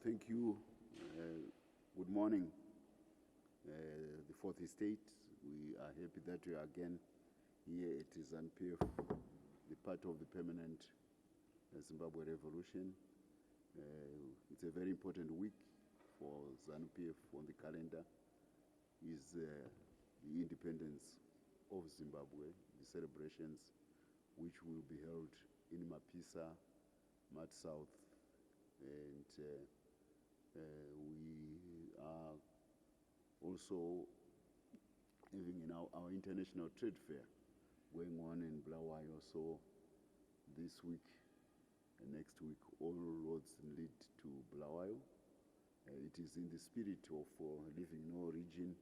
Thank you. Good morning, the Fourth Estate. We are happy that we are again here at ZANU-PF, the part of the permanent Zimbabwe revolution. It's a very important week for ZANU-PF on the calendar. Is the independence of Zimbabwe, the celebrations which will be held in Mapisa, Mat South, and we are also having our international trade fair going on in Bulawayo. So this week and next week, all roads lead to Bulawayo. It is in the spirit of leaving no region,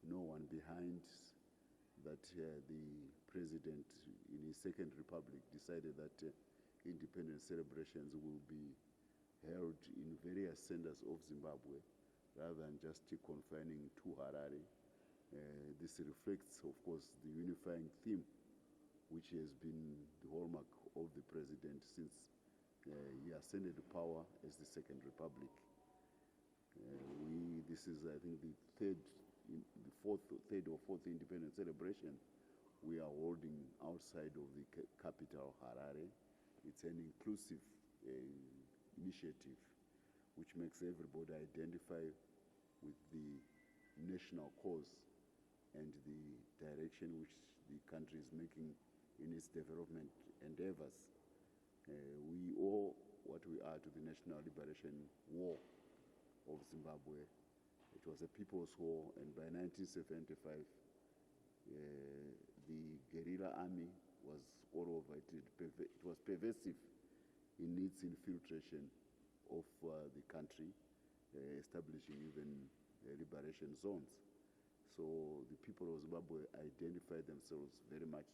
no one behind, that the president in his second republic decided that independence celebrations will be held in various centers of Zimbabwe rather than just confining to Harare. This reflects, of course, the unifying theme which has been the hallmark of the president since he ascended to power as the second republic. This is, I think, the third or fourth independence celebration we are holding outside of the capital, Harare. It's an inclusive initiative which makes everybody identify with the national cause and the direction which the country is making in its development endeavors. We owe what we are to the National Liberation War of Zimbabwe. It was a people's war, and by 1975, the guerrilla army was all over it. It was pervasive in its infiltration of the country, establishing even liberation zones. So the people of Zimbabwe identified themselves very much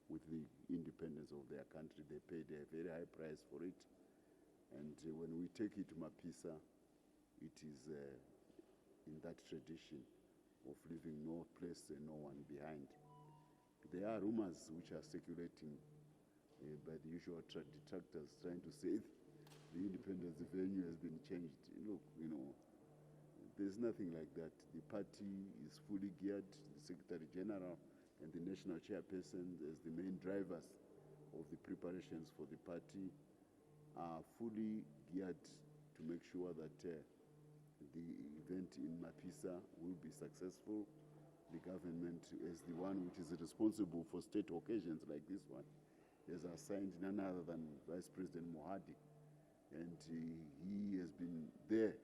with the independence of their country. They paid a very high price for it. And when we take it to Mapisa, it is in that tradition of leaving no place and no one behind. There are rumors which are circulating by the usual detractors trying to say the independence venue has been changed. Look, there's nothing like that. The party is fully geared. The Secretary General and the National Chairperson, as the main drivers of the preparations for the party, are fully geared to make sure that the event in Mapisa will be successful. The government, as the one which is responsible for state occasions like this one, has assigned none other than Vice President Mohadi, and he has been there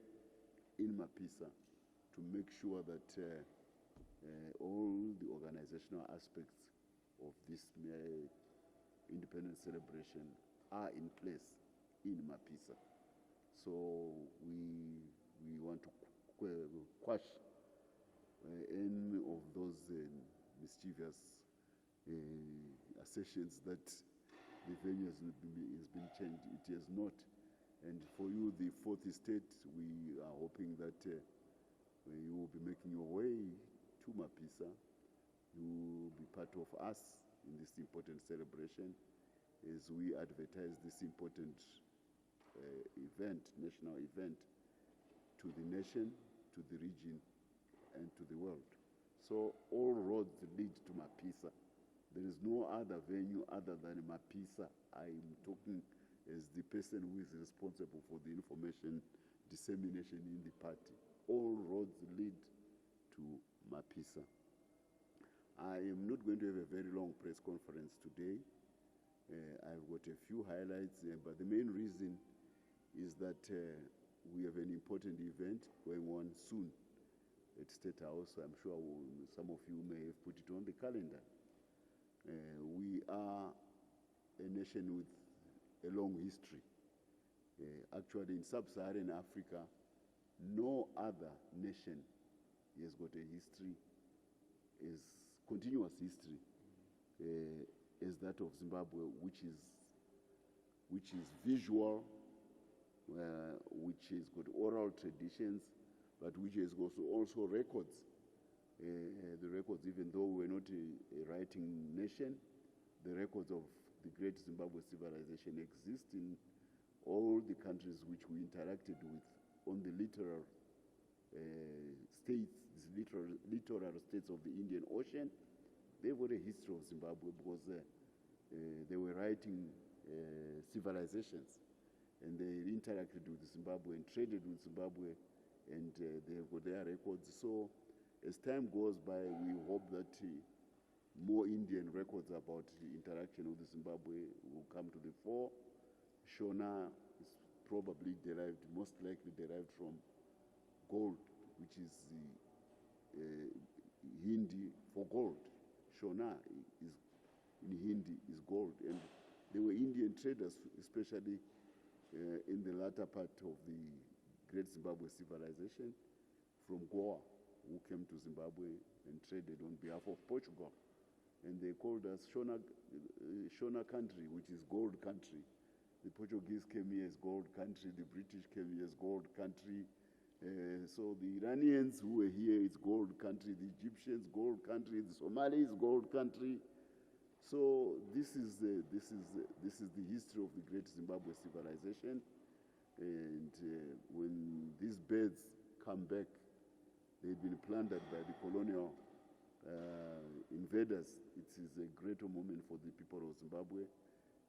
in Mapisa to make sure that all the organizational aspects of this independence celebration are in place in Mapisa. So we want to quash any of those mischievous assertions that the venue has been changed. It has not. And for you, the Fourth Estate, we are hoping that you will be making your way to Mapisa. You will be part of us in this important celebration as we advertise this important event, national event, to the nation, to the region, and to the world. So all roads lead to Mapisa. There is no other venue other than Mapisa. I am talking as the person who is responsible for the information dissemination in the party. All roads lead to Mapisa. I am not going to have a very long press conference today. I've got a few highlights, but the main reason is that we have an important event going on soon at State House. I'm sure some of you may have put it on the calendar. We are a nation with a long history. Actually, in sub-Saharan Africa, no other nation has got a history, is continuous history, as that of Zimbabwe, which is visual, which has got oral traditions, but which has also records. The records, even though we're not a writing nation, the records of the great Zimbabwe civilization exist in all the countries which we interacted with on the littoral states, these littoral states of the Indian Ocean. They've got a history of Zimbabwe because they were writing civilizations, and they interacted with Zimbabwe and traded with Zimbabwe, and they've got their records. So as time goes by, we hope that more Indian records about the interaction with Zimbabwe will come to the fore. Shona is probably derived, most likely derived from gold, which is Hindi for gold. Shona is in Hindi is gold, and there were Indian traders, especially in the latter part of the Great Zimbabwe civilization, from Goa, who came to Zimbabwe and traded on behalf of Portugal. And they called us Shona country, which is gold country. The Portuguese came here as gold country, the British came here as gold country. So the Iranians who were here, it's gold country, the Egyptians, gold country, the Somalis, gold country. So this is the history of the Great Zimbabwe civilization. And when these birds come back, they've been plundered by the colonial invaders. It is a great moment for the people of Zimbabwe.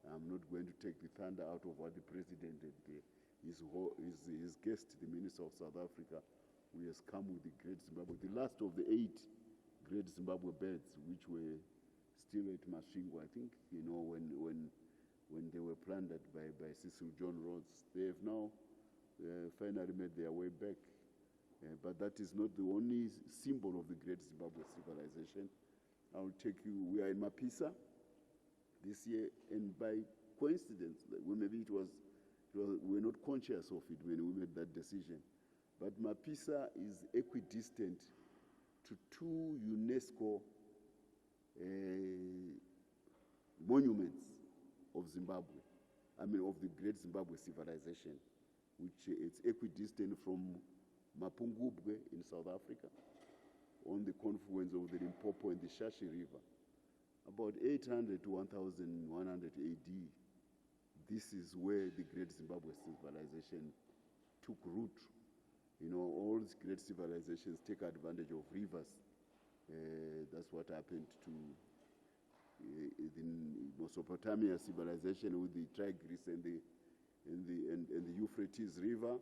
I'm not going to take the thunder out of what the president and his guest, the Minister of South Africa, who has come with the Great Zimbabwe, the last of the 8 Great Zimbabwe birds, which were still at Mutsvangwa. I think, you know, when they were plundered by Cecil John Rhodes. They have now finally made their way back. But that is not the only symbol of the Great Zimbabwe civilization. I'll take you, we are in Mapisa this year, and by coincidence, maybe we were not conscious of it when we made that decision, but Mapisa is equidistant to 2 UNESCO monuments of Zimbabwe, of the Great Zimbabwe civilization, which it's equidistant from Mapungubwe in South Africa, on the confluence of the Limpopo and the Shashi River, about 800 to 1100 AD. This is where the Great Zimbabwe civilization took root. You know, all these great civilizations take advantage of rivers. That's what happened to the Mesopotamia civilization with the Tigris and the Euphrates River.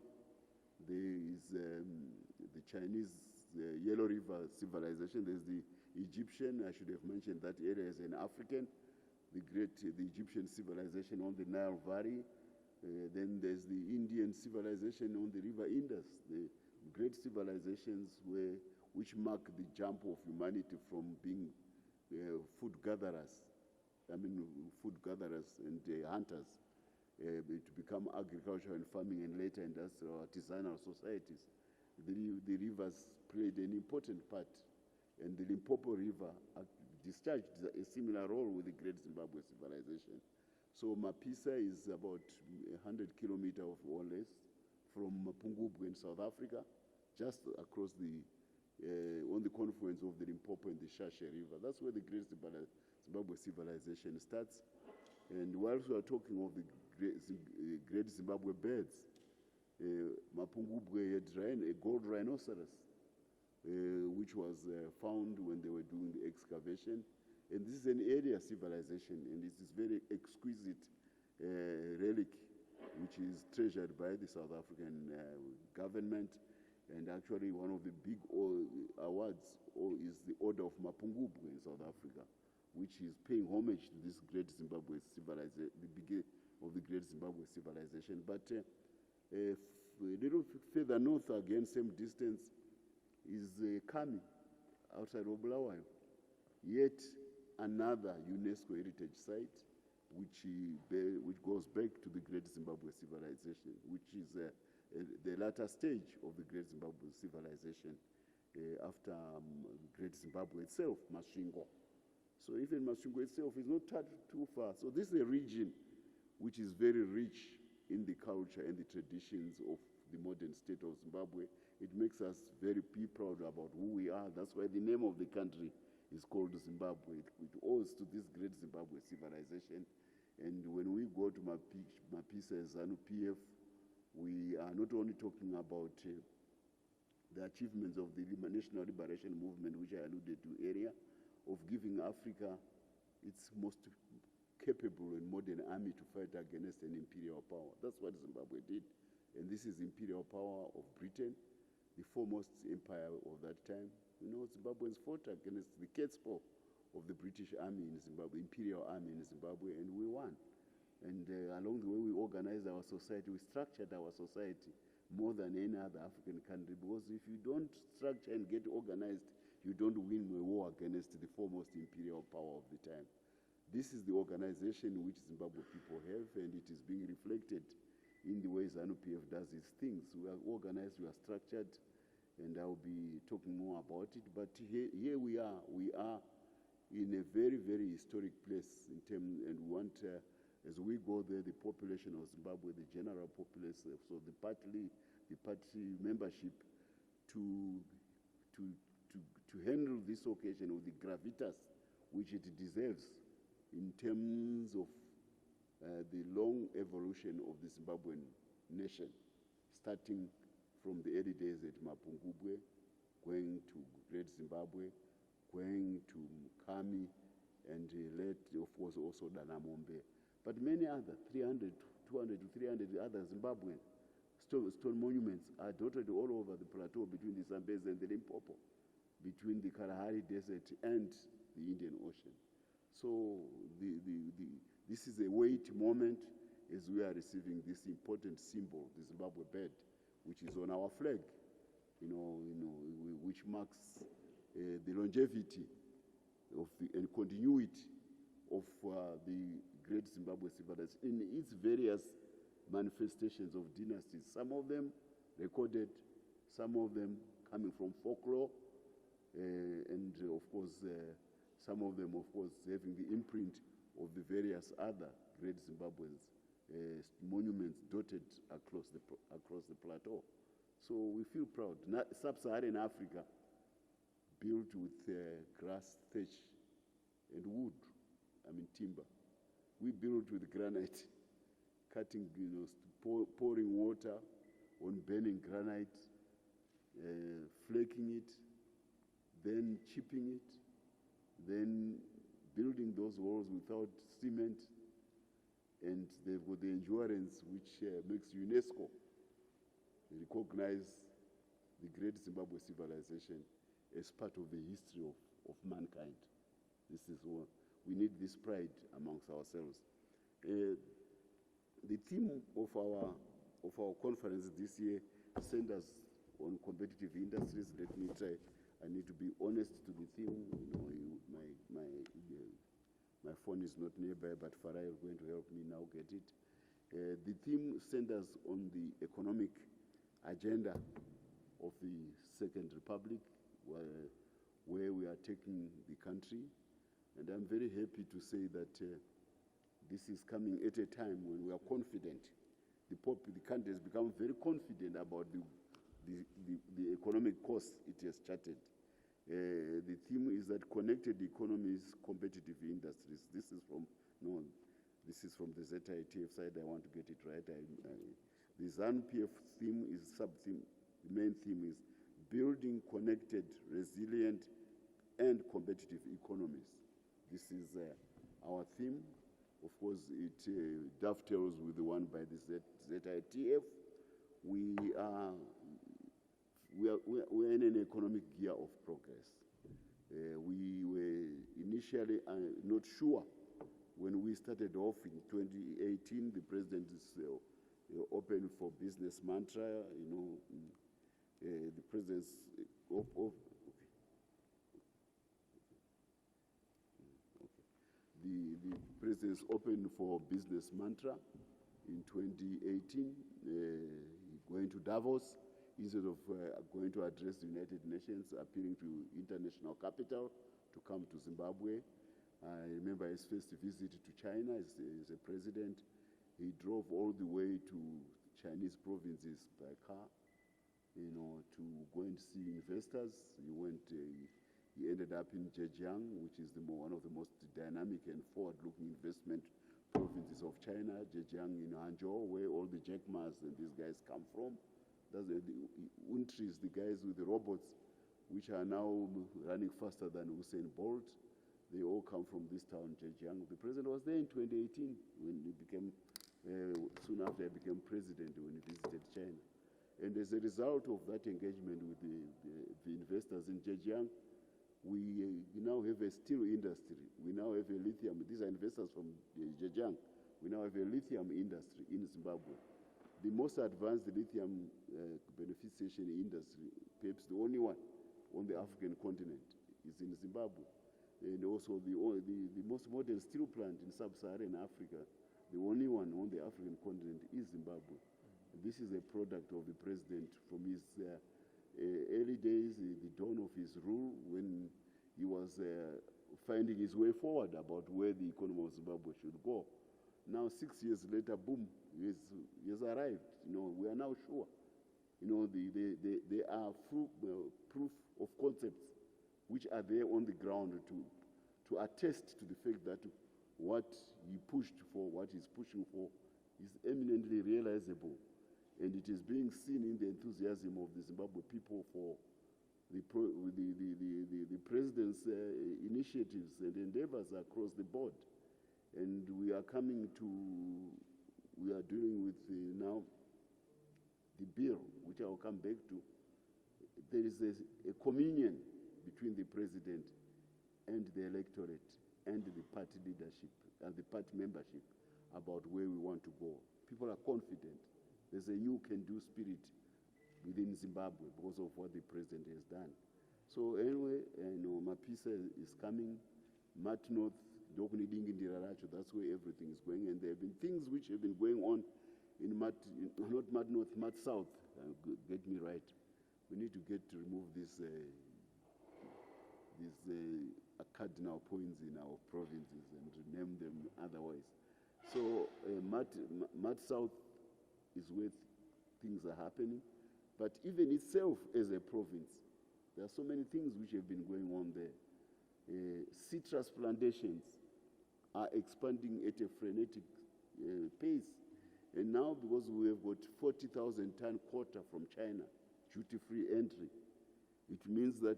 There is the Chinese Yellow River civilization. There's the Egyptian. I should have mentioned that area as an African. The Egyptian civilization on the Nile Valley. Then there's the Indian civilization on the River Indus. The great civilizations which mark the jump of humanity from being food gatherers and hunters, to become agricultural and farming, and later industrial artisanal societies. The rivers played an important part, and the Limpopo River discharged a similar role with the Great Zimbabwe civilization. So Mapisa is about 100 kilometers or less from Mapungubwe in South Africa, just across on the confluence of the Limpopo and the Shashe River. That's where the Great Zimbabwe civilization starts. And whilst we are talking of the Great Zimbabwe birds, Mapungubwe had a gold rhinoceros, which was found when they were doing the excavation. And this is an area civilization, and it is very exquisite relic, which is treasured by the South African government. And actually one of the big awards is the Order of Mapungubwe in South Africa, which is paying homage to this Great Zimbabwe civilization, the beginning of the Great Zimbabwe civilization. But a little further north, again, same distance, is Kami, outside of Bulawayo. Yet another UNESCO heritage site, which goes back to the Great Zimbabwe civilization, which is the latter stage of the Great Zimbabwe civilization after Great Zimbabwe itself, Mutsvangwa. So even Mutsvangwa itself is not too far. So this is a region which is very rich in the culture and the traditions of the modern state of Zimbabwe. It makes us very proud about who we are. That's why the name of the country is called Zimbabwe. It owes to this Great Zimbabwe civilization. And when we go to Mapisa, ZANU-PF, We are not only talking about the achievements of the national liberation movement, which I alluded to earlier, of giving Africa its most capable and modern army to fight against an imperial power. That's what Zimbabwe did. And this is imperial power of Britain, the foremost empire of that time. You know, Zimbabweans fought against the cat's paw of the British army in Zimbabwe, imperial army in Zimbabwe, and we won. And along the way, we organized our society, we structured our society more than any other African country, because if you don't structure and get organized, you don't win a war against the foremost imperial power of the time. This is the organization which Zimbabwe people have, and it is being reflected in the way ZANU-PF does its things. We are organized, we are structured, and I'll be talking more about it. But here we are in a very, very historic place in terms, and we want, as we go there, the population of Zimbabwe, the general population, so the party membership to handle this occasion with the gravitas which it deserves in terms of the long evolution of the Zimbabwean nation, starting from the early days at Mapungubwe, going to Great Zimbabwe, going to Mukami, and late, of course, also Danamombe. But many other, 200 to 300 other Zimbabwean stone monuments are dotted all over the plateau between the Zambezi and the Limpopo, between the Kalahari Desert and the Indian Ocean. So this is a weight moment as we are receiving this important symbol, the Zimbabwe bird, which is on our flag, which marks the longevity of and continuity of the Great Zimbabwe civilization in its various manifestations of dynasties. Some of them recorded, some of them coming from folklore, and of course, some of them, of course, having the imprint of the various other great Zimbabweans, monuments dotted across the plateau. So we feel proud. Sub-Saharan Africa, built with grass, thatch, and wood, timber. We built with granite, cutting, pouring water on burning granite, flaking it, then chipping it, then building those walls without cement, and they've got the endurance which makes UNESCO recognize the Great Zimbabwe civilization as part of the history of mankind. This is what we need, this pride amongst ourselves. The theme of our conference this year centers on competitive industries. Let me try. I need to be honest to the theme. My phone is not nearby, but Farai is going to help me now get it. The theme centers on the economic agenda of the Second Republic, where we are taking the country. And I'm very happy to say that this is coming at a time when we are confident. The country has become very confident about the economic course it has charted. The theme is that connected economies, competitive industries. This is from the ZITF side. I want to get it right. The ZANU-PF theme is sub-theme. The main theme is building connected, resilient, and competitive economies. This is our theme. Of course, it dovetails with the one by the ZITF. We are in an economic gear of progress. We were initially not sure when we started off in 2018. The president is open for business mantra. The president's the president's open for business mantra in 2018, going to Davos instead of going to address the United Nations, appealing to international capital to come to Zimbabwe. I remember his first visit to China as a president. He drove all the way to Chinese provinces by car, to go and see investors. He ended up in Zhejiang, which is one of the most dynamic and forward-looking investment provinces of China, Zhejiang in Hangzhou, where all the Jack Ma's and these guys come from. That's the Untris, the guys with the robots, which are now running faster than Usain Bolt. They all come from this town, Zhejiang. The president was there in 2018 when he became, soon after he became president, when he visited China. And as a result of that engagement with the investors in Zhejiang, we now have a steel industry. We now have a lithium. These are investors from Zhejiang. We now have a lithium industry in Zimbabwe. The most advanced lithium beneficiation industry, perhaps the only one on the African continent, is in Zimbabwe. And also the most modern steel plant in sub-Saharan Africa, the only one on the African continent, is Zimbabwe. This is a product of the president from his early days, the dawn of his rule, when he was finding his way forward about where the economy of Zimbabwe should go. Now, 6 years later, boom, he has arrived. We are now sure. They are proof of concepts which are there on the ground to attest to the fact that what he pushed for, what he's pushing for, is eminently realizable. And it is being seen in the enthusiasm of the Zimbabwe people for the president's initiatives and endeavors across the board. And we are dealing with now the bill, which I will come back to. There is a communion between the president and the electorate and the party leadership and the party membership about where we want to go. People are confident. There's a new can-do spirit within Zimbabwe because of what the president has done. So anyway, Mapisa is coming. Mat North, that's where everything is going. And there have been things which have been going on in not Mat North, Mat South. Get me right. We need to remove these cardinal points in our provinces and rename them otherwise. So Mat South is where things are happening. But even itself as a province, there are so many things which have been going on there. Citrus plantations are expanding at a frenetic pace. And now, because we have got 40,000 ton quota from China, duty-free entry, it means that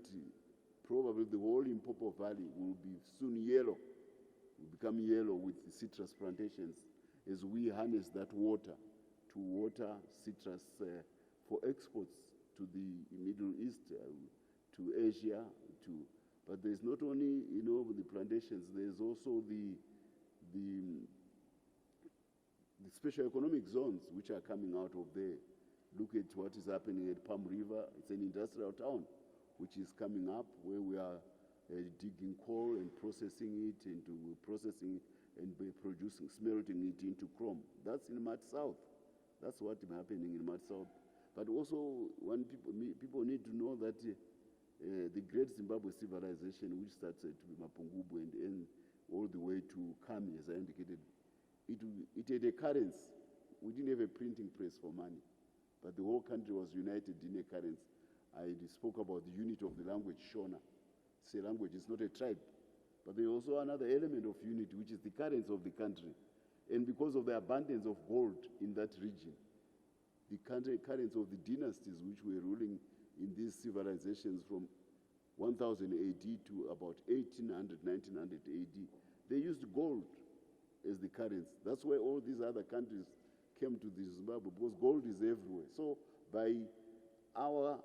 probably the whole Limpopo Valley will be soon yellow, will become yellow with the citrus plantations as we harness that water to water citrus for exports to the Middle East, to Asia, but there's not only, the plantations, there's also the special economic zones which are coming out of there. Look at what is happening at Palm River. It's an industrial town which is coming up where we are digging coal and processing it into smelting it into chrome. That's in Mat South. That's what's happening in Mat South. But also, people need to know that the Great Zimbabwe civilization, which starts at Mapungubu and ends all the way to Kami, as I indicated, it had a currency. We didn't have a printing press for money, but the whole country was united in a currency. I spoke about the unity of the language, Shona. It's a language, it's not a tribe. But there's also another element of unity, which is the currency of the country. And because of the abundance of gold in that region, the currency of the dynasties which were ruling in these civilizations from 1000 AD to about 1800, 1900 AD, they used gold as the currency. That's why all these other countries came to the Zimbabwe, because gold is everywhere. So by our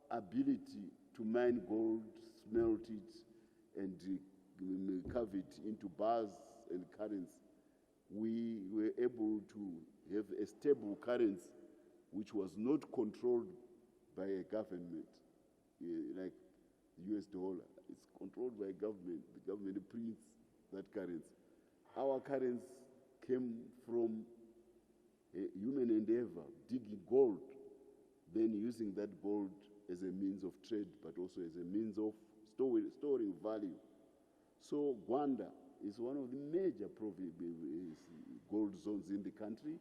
ability to mine gold, smelt it, and carve it into bars and currency, we were able to have a stable currency which was not controlled by a government, like the US dollar. It's controlled by a government. The government prints that currency. Our currency came from a human endeavor, digging gold, then using that gold as a means of trade, but also as a means of storing value. So Gwanda is one of the major gold zones in the country,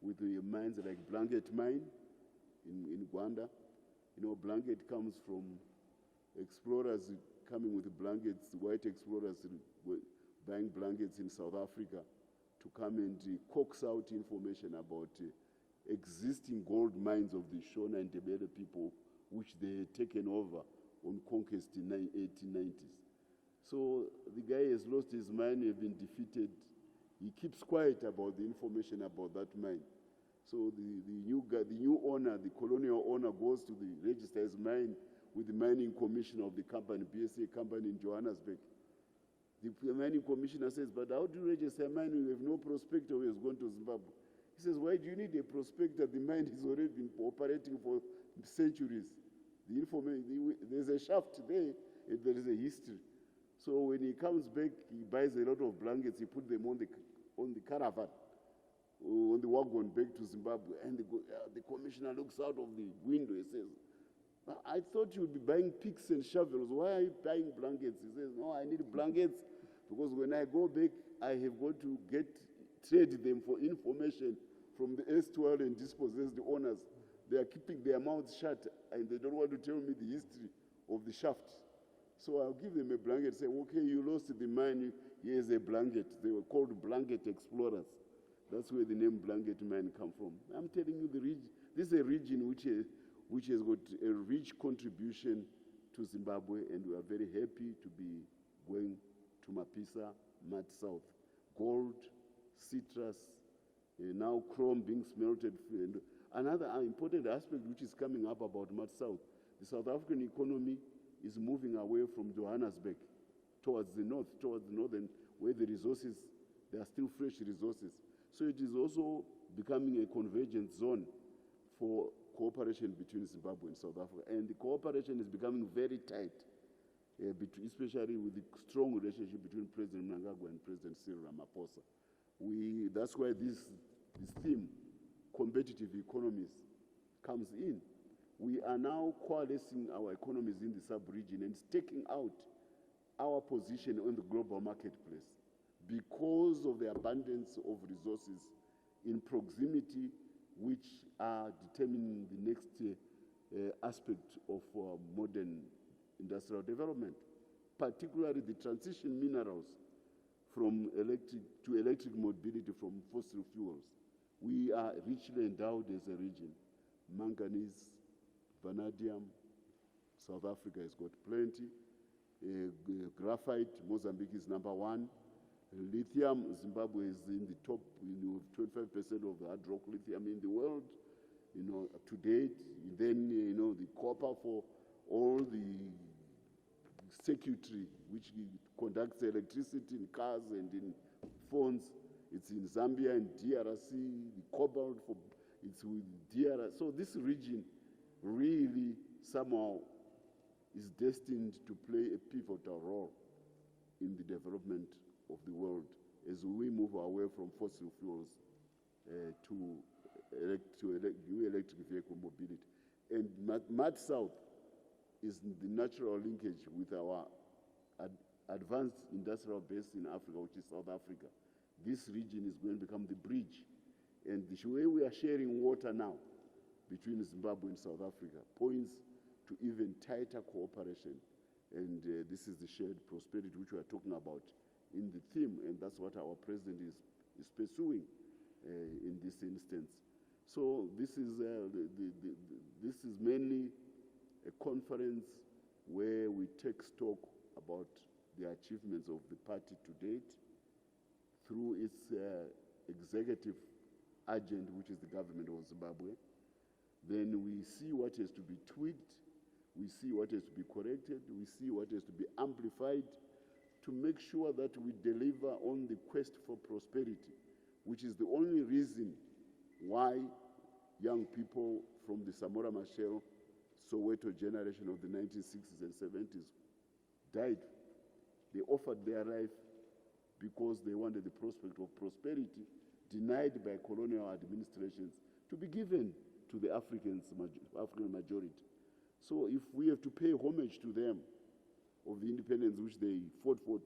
with the mines like Blanket Mine in Gwanda. Blanket comes from explorers coming with blankets, white explorers buying blankets in South Africa to to come and coax out information about existing gold mines of the Shona and Ndebele people, which they had taken over on conquest in 1890s. So the guy has lost his mind, has been defeated. He keeps quiet about the information about that mine. So the new owner, the colonial owner, goes to the register as mine with the mining commissioner of the company, BSA company in Johannesburg. The mining commissioner says, but how do you register a mine? We have no prospector who has gone to Zimbabwe. He says, why do you need a prospector? The mine has already been operating for centuries. There's a shaft there, and there is a history. So when he comes back, he buys a lot of blankets, he puts them on the caravan, on the wagon back to Zimbabwe, and the commissioner looks out of the window. He says, I thought you would be buying picks and shovels. Why are you buying blankets? He says, no, I need blankets because when I go back, I have got to trade them for information from the erstwhile and dispossessed owners. They are keeping their mouths shut and they don't want to tell me the history of the shaft. So I'll give them a blanket, say, okay, you lost the mine, here's a blanket. They were called blanket explorers. That's where the name blanket mine come from. I'm telling you, this is a region which has got a rich contribution to Zimbabwe, and we are very happy to be going to Mapisa, Mat South. Gold, citrus, now chrome being smelted. And another important aspect which is coming up about Mat South, the South African economy is moving away from Johannesburg towards the north, towards the northern, where the resources, there are still fresh resources. So it is also becoming a convergence zone for cooperation between Zimbabwe and South Africa. And the cooperation is becoming very tight, especially with the strong relationship between President Mnangagwa and President Cyril Ramaphosa. That's why this theme, competitive economies, comes in. We are now coalescing our economies in the sub-region and staking out our position on the global marketplace because of the abundance of resources in proximity which are determining the next aspect of modern industrial development, particularly the transition minerals from electric mobility from fossil fuels. We are richly endowed as a region. Manganese, vanadium, South Africa has got plenty. Graphite, Mozambique is number one. Lithium, Zimbabwe is in the top, 25% of the hard rock lithium in the world, to date. Then, the copper for all the circuitry which conducts electricity in cars and in phones. It's in Zambia and DRC. The cobalt, it's with DRC. So this region really somehow is destined to play a pivotal role in the development of the world as we move away from fossil fuels to new electric vehicle mobility. And Mat South is the natural linkage with our advanced industrial base in Africa, which is South Africa. This region is going to become the bridge. And the way we are sharing water now between Zimbabwe and South Africa points to even tighter cooperation. And this is the shared prosperity which we are talking about in the theme, and that's what our president is pursuing in this instance. So this is mainly a conference where we take stock about the achievements of the party to date through its executive agent, which is the government of Zimbabwe. Then we see what has to be tweaked, we see what has to be corrected, we see what has to be amplified to make sure that we deliver on the quest for prosperity, which is the only reason why young people from the Samora Machel, Soweto generation of the 1960s and 70s died. They offered their life because they wanted the prospect of prosperity denied by colonial administrations to be given to the African majority. So if we have to pay homage to them of the independence which they fought for,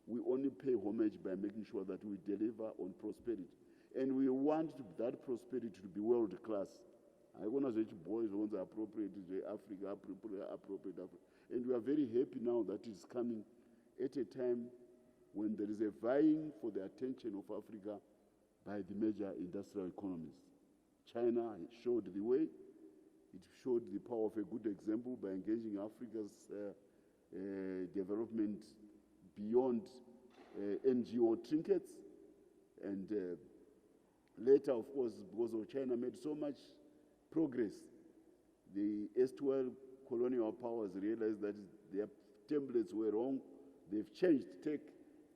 we only pay homage by making sure that we deliver on prosperity. And we want that prosperity to be world class. I want to say boys want to appropriate Africa, appropriate Africa. And we are very happy now that it's coming at a time when there is a vying for the attention of Africa by the major industrial economies. China showed the way. It showed the power of a good example by engaging Africa's development beyond NGO trinkets. And later, of course, because of China made so much progress, the erstwhile colonial powers realized that their templates were wrong. They've changed tech.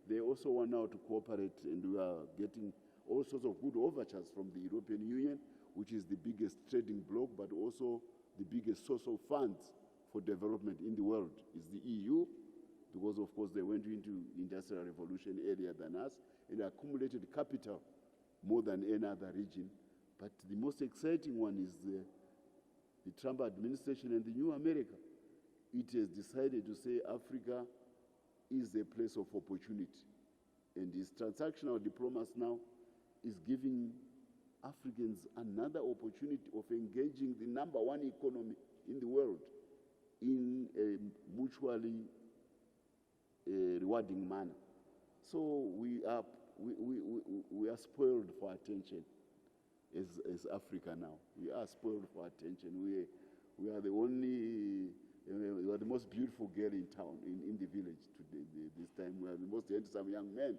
They also want now to cooperate, and we are getting all sorts of good overtures from the European Union, which is the biggest trading bloc, but also the biggest source of funds for development in the world is the EU, because of course they went into industrial revolution earlier than us and accumulated capital more than any other region. But the most exciting one is the Trump administration and the new America. It has decided to say Africa is a place of opportunity. And this transactional diplomacy now is giving Africans another opportunity of engaging the number one economy in the world in a mutually rewarding manner. So we are spoiled for attention as Africa now. We are spoiled for attention. We are the only, we are the most beautiful girl in town, in the village today. This time we are the most handsome young men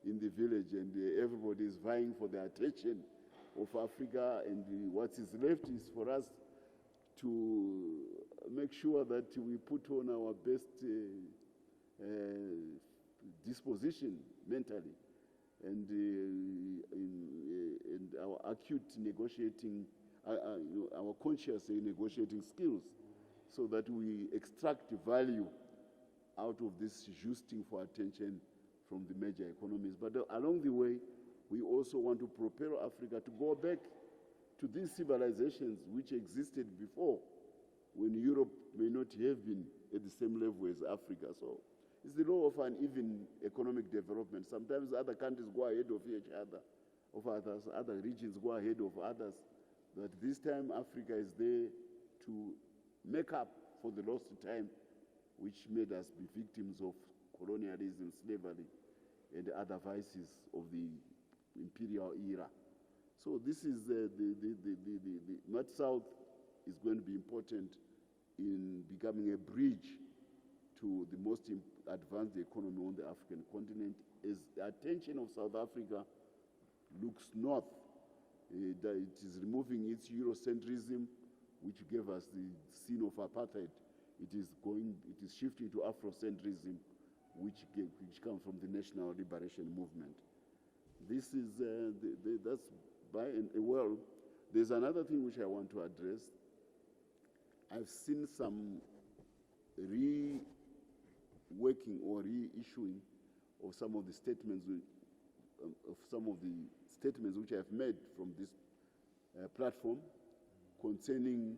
in the village, and everybody is vying for the attention of Africa, and what is left is for us to make sure that we put on our best disposition mentally, and our acute negotiating, our conscious negotiating skills, so that we extract value out of this jousting for attention from the major economies. But along the way, we also want to propel Africa to go back to these civilizations which existed before, when Europe may not have been at the same level as Africa. So it's the law of uneven economic development. Sometimes other countries go ahead of each other, of others, other regions go ahead of others. But this time Africa is there to make up for the lost time which made us be victims of colonialism, slavery, and other vices of the imperial era. So this is the Mid-South is going to be important in becoming a bridge to the most advanced economy on the African continent, as the attention of South Africa looks north. It is removing its Eurocentrism, which gave us the sin of apartheid. It is shifting to Afrocentrism, which comes from the National Liberation Movement. This is, that's by a world. There's another thing which I want to address. I've seen some reworking or reissuing of some of the statements, which I've made from this platform concerning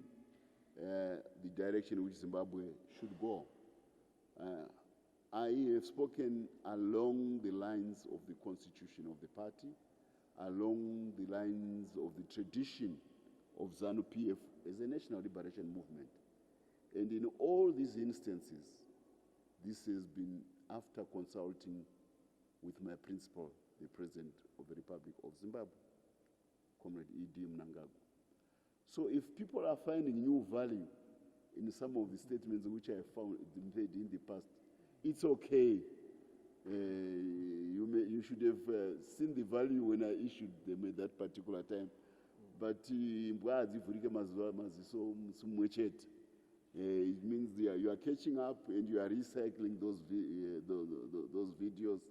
the direction which Zimbabwe should go. I have spoken along the lines of the constitution of the party, along the lines of the tradition of ZANU-PF as a national liberation movement. And in all these instances, this has been after consulting with my principal, the President of the Republic of Zimbabwe, Comrade E.D. Mnangagwa. So if people are finding new value in some of the statements which I have found made in the past, it's okay. You should have seen the value when I issued them at that particular time. But it means you are catching up and you are recycling those videos.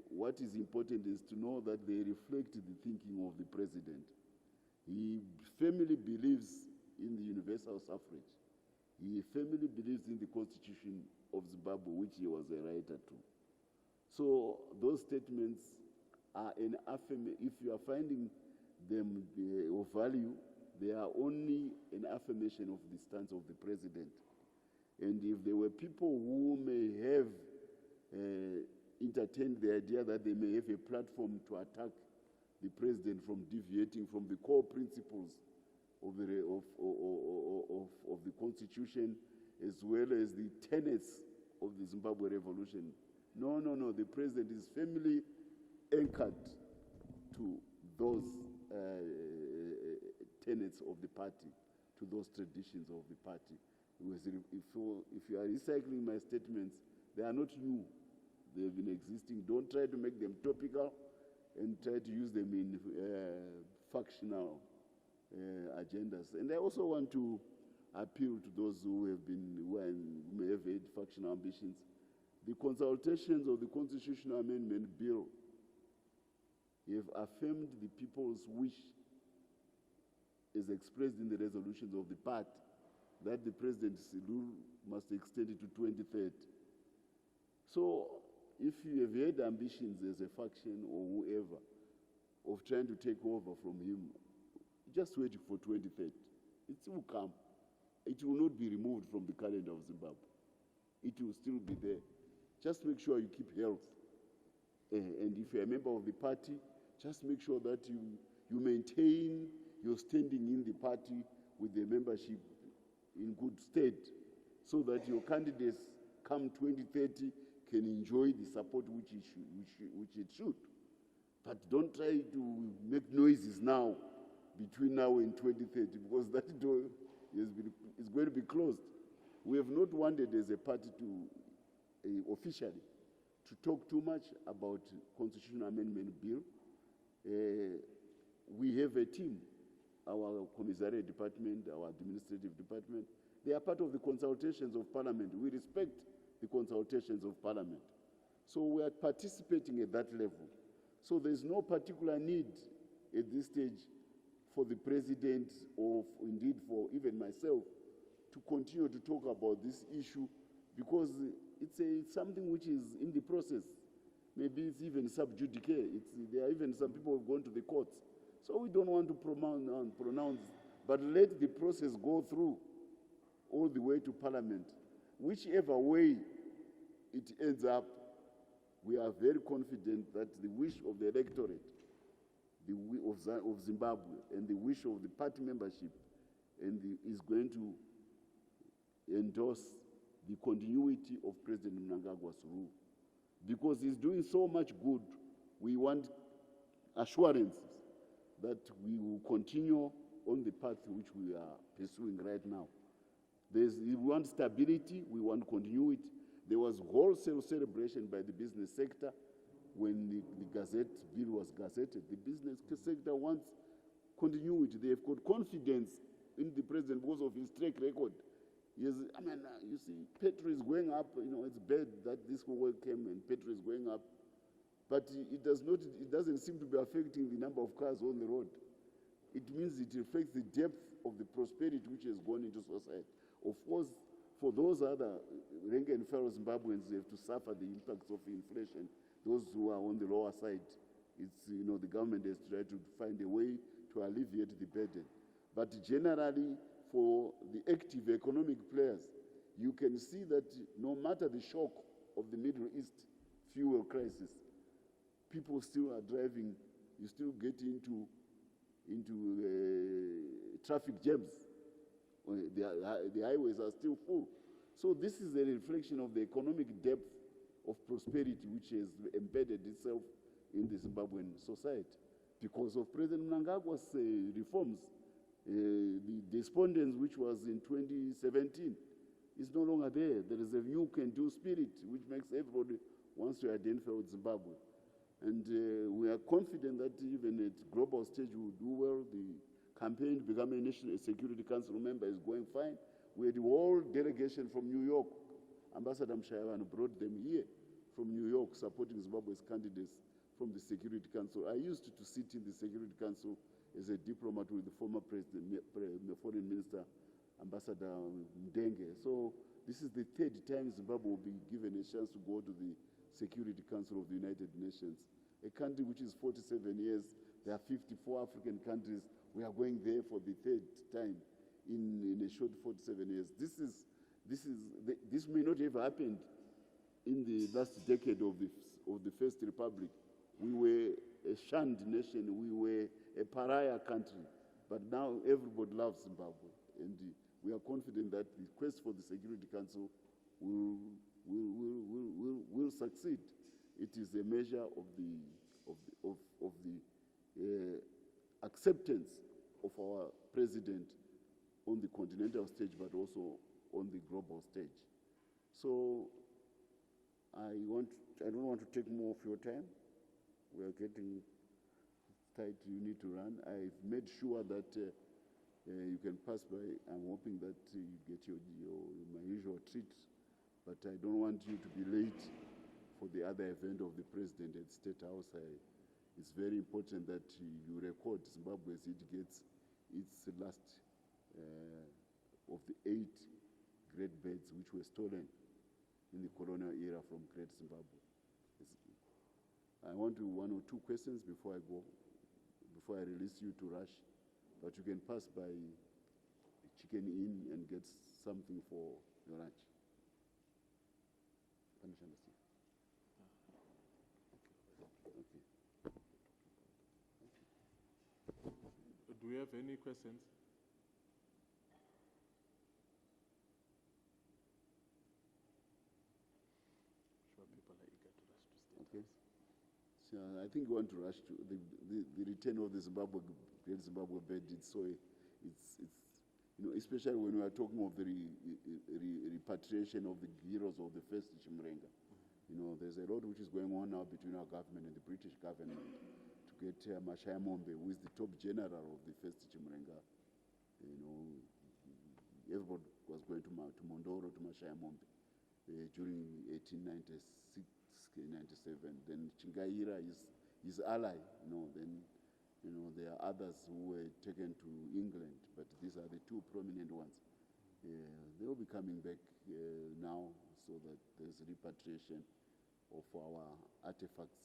What is important is to know that they reflect the thinking of the president. He firmly believes in the universal suffrage. He firmly believes in the constitution of Zimbabwe, which he was a writer to. So those statements are an affirmation. If you are finding them of value, they are only an affirmation of the stance of the president. And if there were people who may have entertained the idea that they may have a platform to attack the president from deviating from the core principles of the constitution, as well as the tenets of the Zimbabwe revolution, No, no, no. The president is firmly anchored to those tenets of the party, to those traditions of the party. If you are recycling my statements, they are not new. They have been existing. Don't try to make them topical and try to use them in factional agendas. And I also want to appeal to those who may have had factional ambitions. The consultations of the Constitutional Amendment Bill have affirmed the people's wish, as expressed in the resolutions of the party, that the presidency rule must extend it to 2030. So, if you have had ambitions as a faction or whoever of trying to take over from him, just wait for 2030. It will come. It will not be removed from the calendar of Zimbabwe. It will still be there. Just make sure you keep health. And if you're a member of the party, just make sure that you maintain your standing in the party with the membership in good state, so that your candidates come 2030 can enjoy the support which it should. But don't try to make noises now, between now and 2030, because that door is going to be closed. We have not wanted as a party to officially to talk too much about Constitutional Amendment Bill. We have a team, our commissariat department, our administrative department. They are part of the consultations of Parliament. We respect the consultations of Parliament. So we are participating at that level. So there's no particular need at this stage for the president, or indeed for even myself, to continue to talk about this issue, because it's something which is in the process. Maybe it's even sub judice. There are even some people who have gone to the courts. So we don't want to pronounce, but let the process go through all the way to Parliament. Whichever way it ends up, we are very confident that the wish of the electorate of Zimbabwe and the wish of the party membership is going to endorse the continuity of President Mnangagwa's rule. Because he's doing so much good, we want assurances that we will continue on the path which we are pursuing right now. We want stability, we want continuity. There was wholesale celebration by the business sector when the Gazette bill was gazetted. The business sector wants continuity. They have got confidence in the president because of his track record. You see, petrol is going up. It's bad that this war came and petrol is going up. But it doesn't seem to be affecting the number of cars on the road. It means it reflects the depth of the prosperity which has gone into society. Of course, for those other rank and file Zimbabweans who have to suffer the impacts of inflation, those who are on the lower side, the government has tried to find a way to alleviate the burden. But generally, for the active economic players, you can see that no matter the shock of the Middle East fuel crisis, people still are driving. You still get into traffic jams. The highways are still full. So this is a reflection of the economic depth of prosperity which has embedded itself in the Zimbabwean society. Because of President Mnangagwa's reforms, the despondence which was in 2017 is no longer there. There is a new can-do spirit which makes everybody wants to identify with Zimbabwe. And we are confident that even at global stage we will do well. The campaign to become a National Security Council member is going fine. We had the whole delegation from New York. Ambassador Mshayavana brought them here from New York, supporting Zimbabwe's candidates from the Security Council. I used to sit in the Security Council as a diplomat with the former president, foreign minister, Ambassador Mdenge. So this is the third time Zimbabwe will be given a chance to go to the Security Council of the United Nations. A country which is 47 years, there are 54 African countries. We are going there for the third time in a short 47 years. This may not have happened in the last decade of the First Republic. We were a shunned nation. We were a pariah country. But now everybody loves Zimbabwe. And we are confident that the quest for the Security Council will will succeed. It is a measure of the acceptance of our president on the continental stage, but also on the global stage. So I don't want to take more of your time. We are getting tight. You need to run. I've made sure that you can pass by. I'm hoping that you get my usual treat, but I don't want you to be late for the other event of the president at State House. It's very important that you record Zimbabwe as it gets its last of the 8 great birds which were stolen in the colonial era from Great Zimbabwe. I want to 1 or 2 questions before I go, before I release you to rush, but you can pass by Chicken Inn and get something for your lunch. Okay. Do we have any questions? Sure, people are eager to rush to State Okay. House. So I think we want to rush to the return of the Great Zimbabwe bird. It's especially when we are talking of the repatriation of the heroes of the first Chimrenga. There's a lot which is going on now between our government and the British government to get Mashaya Mombe, who is the top general of the first Chimrenga. Everybody was going to Mondoro, to Mashaya Mombe during 1896, 97. Then Chingaira is his ally. Then there are others who were taken to England, but these are the 2 prominent ones. They will be coming back now, so that there's repatriation of our artifacts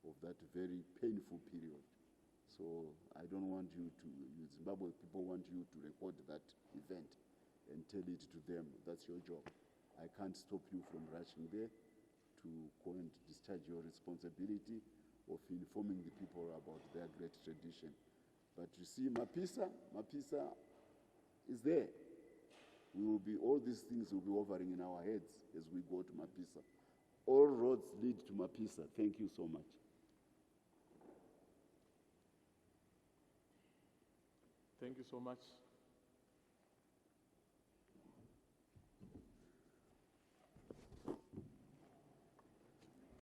of that very painful period. So I don't want you to, Zimbabwe people want you to record that event and tell it to them. That's your job. I can't stop you from rushing there to go and discharge your responsibility of informing the people about their great tradition. But you see, Mapisa is there. All these things will be hovering in our heads as we go to Mapisa. All roads lead to Mapisa. Thank you so much. Thank you so much.